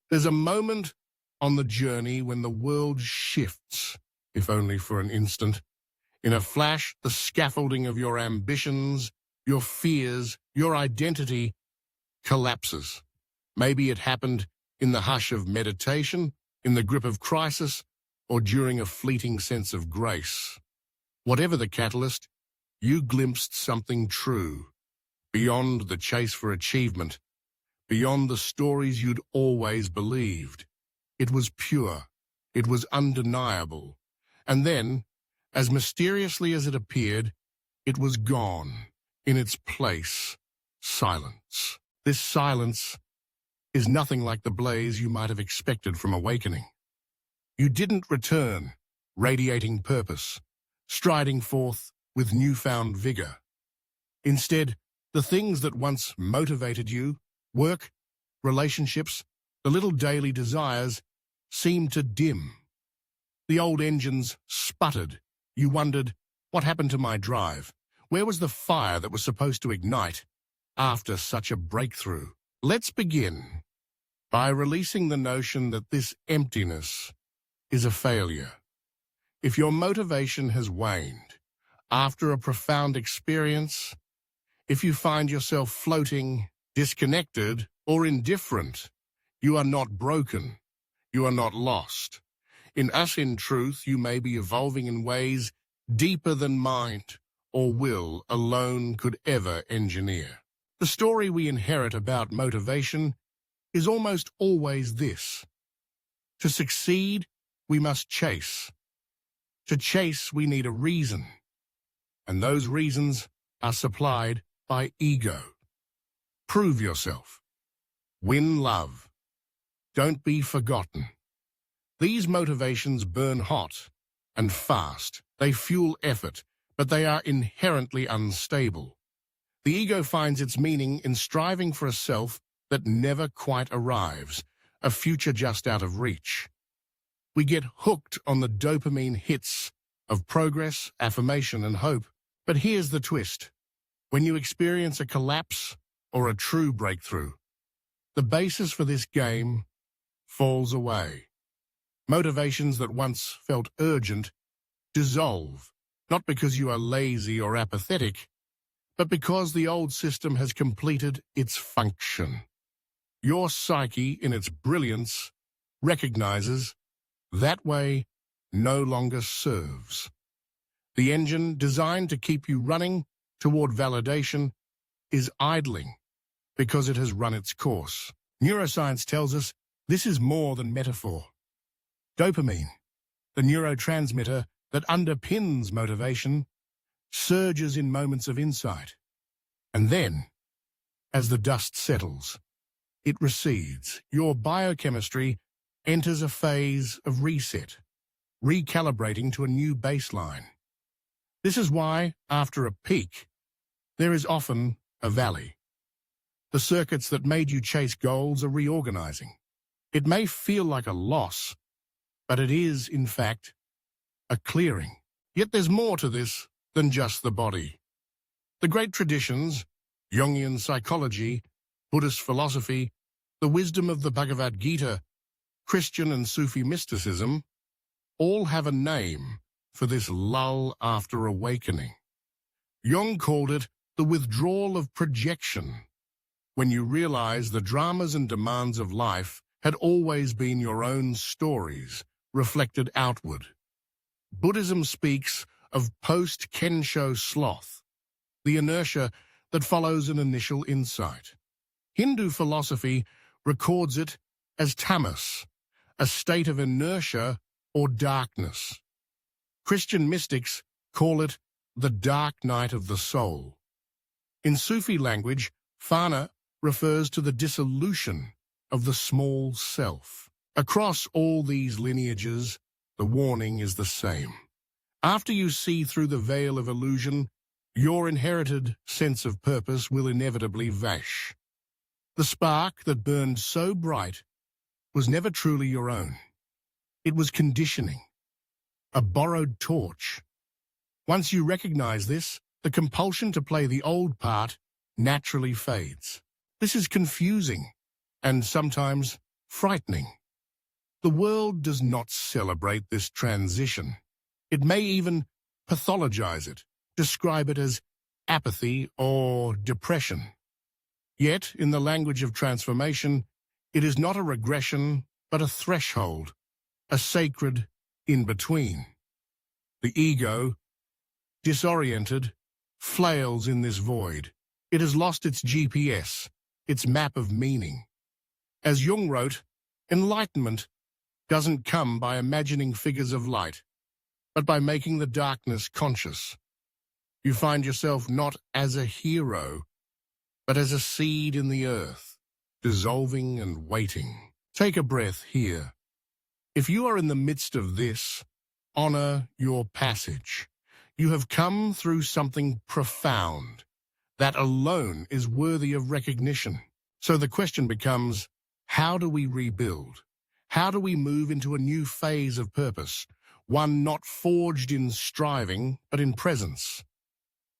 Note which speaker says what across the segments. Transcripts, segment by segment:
Speaker 1: There's a moment on the journey when the world shifts, if only for an instant. In a flash, the scaffolding of your ambitions, your fears, your identity collapses. Maybe it happened in the hush of meditation, in the grip of crisis, or during a fleeting sense of grace. Whatever the catalyst, you glimpsed something true, beyond the chase for achievement, beyond the stories you'd always believed. It was pure, it was undeniable, and then, as mysteriously as it appeared, it was gone. In its place, silence. This silence is nothing like the blaze you might have expected from awakening. You didn't return, radiating purpose, striding forth with newfound vigor. Instead, the things that once motivated you, work, relationships, the little daily desires, seemed to dim. The old engines sputtered. You wondered, what happened to my drive? Where was the fire that was supposed to ignite after such a breakthrough? Let's begin by releasing the notion that this emptiness is a failure. If your motivation has waned after a profound experience, if you find yourself floating, disconnected, or indifferent, you are not broken. You are not lost. In truth, you may be evolving in ways deeper than mind or will alone could ever engineer. The story we inherit about motivation is almost always this. To succeed, we must chase. To chase, we need a reason. And those reasons are supplied by ego. Prove yourself. Win love. Don't be forgotten. These motivations burn hot and fast. They fuel effort, but they are inherently unstable. The ego finds its meaning in striving for a self that never quite arrives, a future just out of reach. We get hooked on the dopamine hits of progress, affirmation, and hope. But here's the twist. When you experience a collapse or a true breakthrough, the basis for this game falls away. Motivations that once felt urgent dissolve, not because you are lazy or apathetic, but because the old system has completed its function. Your psyche, in its brilliance, recognizes that way no longer serves. The engine designed to keep you running toward validation is idling because it has run its course. Neuroscience tells us this is more than metaphor. Dopamine, the neurotransmitter that underpins motivation, surges in moments of insight. And then, as the dust settles, it recedes. Your biochemistry enters a phase of reset, recalibrating to a new baseline. This is why, after a peak, there is often a valley. The circuits that made you chase goals are reorganizing. It may feel like a loss, but it is, in fact, a clearing. Yet there's more to this than just the body. The great traditions, Jungian psychology, Buddhist philosophy, the wisdom of the Bhagavad Gita, Christian and Sufi mysticism, all have a name for this lull after awakening. Jung called it the withdrawal of projection, when you realize the dramas and demands of life had always been your own stories, reflected outward. Buddhism speaks of post-Kensho sloth, the inertia that follows an initial insight. Hindu philosophy records it as tamas, a state of inertia or darkness. Christian mystics call it the dark night of the soul. In Sufi language, fana refers to the dissolution of the small self. Across all these lineages, the warning is the same. After you see through the veil of illusion, your inherited sense of purpose will inevitably vanish. The spark that burned so bright was never truly your own. It was conditioning, a borrowed torch. Once you recognize this, the compulsion to play the old part naturally fades. This is confusing and sometimes frightening. The world does not celebrate this transition. It may even pathologize it, describe it as apathy or depression. Yet, in the language of transformation, it is not a regression, but a threshold, a sacred in-between. The ego, disoriented, flails in this void. It has lost its GPS, its map of meaning. As Jung wrote, enlightenment doesn't come by imagining figures of light, but by making the darkness conscious. You find yourself not as a hero, but as a seed in the earth, dissolving and waiting. Take a breath here. If you are in the midst of this, honor your passage. You have come through something profound. That alone is worthy of recognition. So the question becomes, how do we rebuild? How do we move into a new phase of purpose, one not forged in striving, but in presence?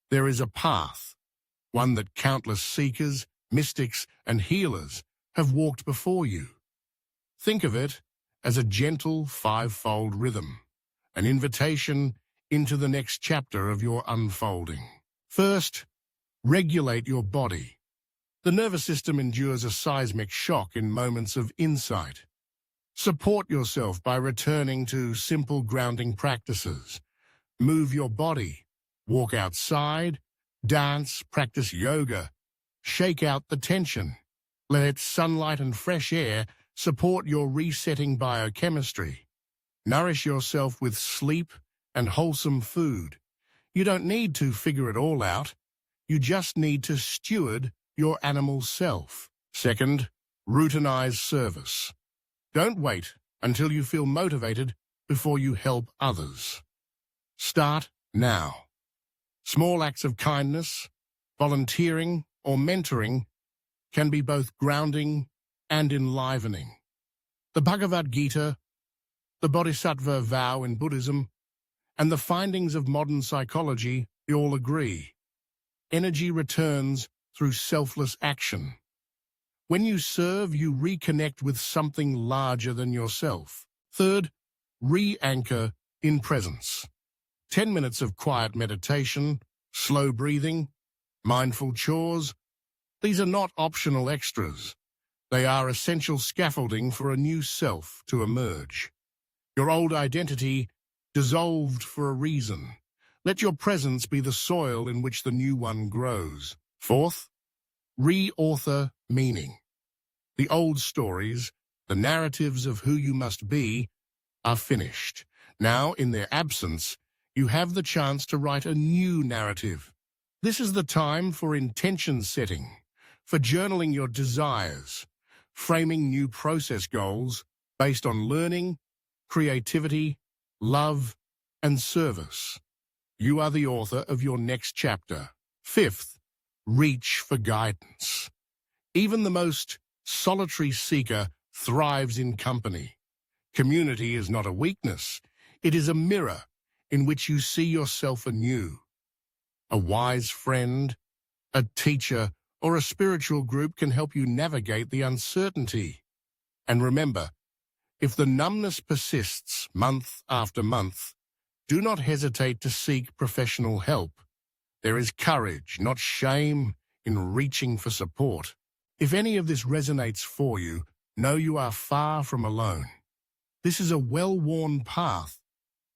Speaker 1: There is a path, one that countless seekers, mystics, and healers have walked before you. Think of it as a gentle five-fold rhythm, an invitation into the next chapter of your unfolding. First, regulate your body. The nervous system endures a seismic shock in moments of insight. Support yourself by returning to simple grounding practices. Move your body. Walk outside, dance, practice yoga. Shake out the tension. Let sunlight and fresh air support your resetting biochemistry. Nourish yourself with sleep and wholesome food. You don't need to figure it all out. You just need to steward your animal self. Second, routinize service. Don't wait until you feel motivated before you help others. Start now. Small acts of kindness, volunteering, or mentoring can be both grounding and enlivening. The Bhagavad Gita, the Bodhisattva vow in Buddhism, and the findings of modern psychology all agree. Energy returns through selfless action. When you serve, you reconnect with something larger than yourself. Third, re-anchor in presence. 10 minutes of quiet meditation, slow breathing, mindful chores. These are not optional extras. They are essential scaffolding for a new self to emerge. Your old identity dissolved for a reason. Let your presence be the soil in which the new one grows. Fourth, re-author meaning. The old stories, the narratives of who you must be, are finished. Now, in their absence, you have the chance to write a new narrative. This is the time for intention setting, for journaling your desires, framing new process goals based on learning, creativity, love, and service. You are the author of your next chapter. Fifth, reach for guidance. Even the most solitary seeker thrives in company. Community is not a weakness. It is a mirror in which you see yourself anew. A wise friend, a teacher, or a spiritual group can help you navigate the uncertainty. And remember, if the numbness persists month after month, do not hesitate to seek professional help. There is courage, not shame, in reaching for support. If any of this resonates for you, know you are far from alone. This is a well-worn path,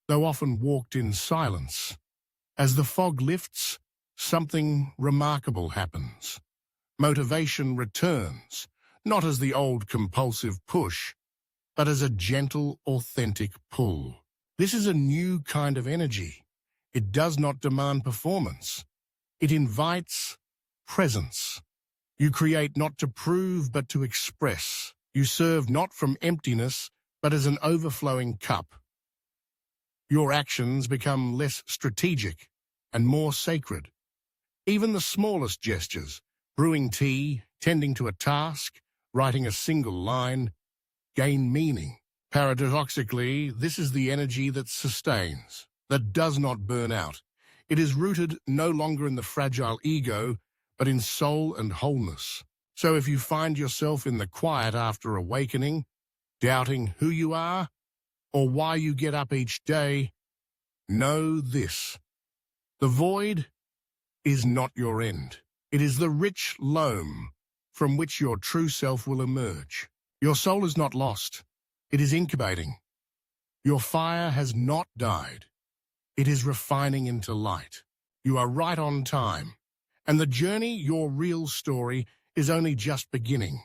Speaker 1: though often walked in silence. As the fog lifts, something remarkable happens. Motivation returns, not as the old compulsive push, but as a gentle, authentic pull. This is a new kind of energy. It does not demand performance. It invites presence. You create not to prove, but to express. You serve not from emptiness, but as an overflowing cup. Your actions become less strategic and more sacred. Even the smallest gestures, brewing tea, tending to a task, writing a single line, gain meaning. Paradoxically, this is the energy that sustains, that does not burn out. It is rooted no longer in the fragile ego, but in soul and wholeness. So if you find yourself in the quiet after awakening, doubting who you are or why you get up each day, know this. The void is not your end. It is the rich loam from which your true self will emerge. Your soul is not lost. It is incubating. Your fire has not died. It is refining into light. You are right on time. And the journey, your real story, is only just beginning.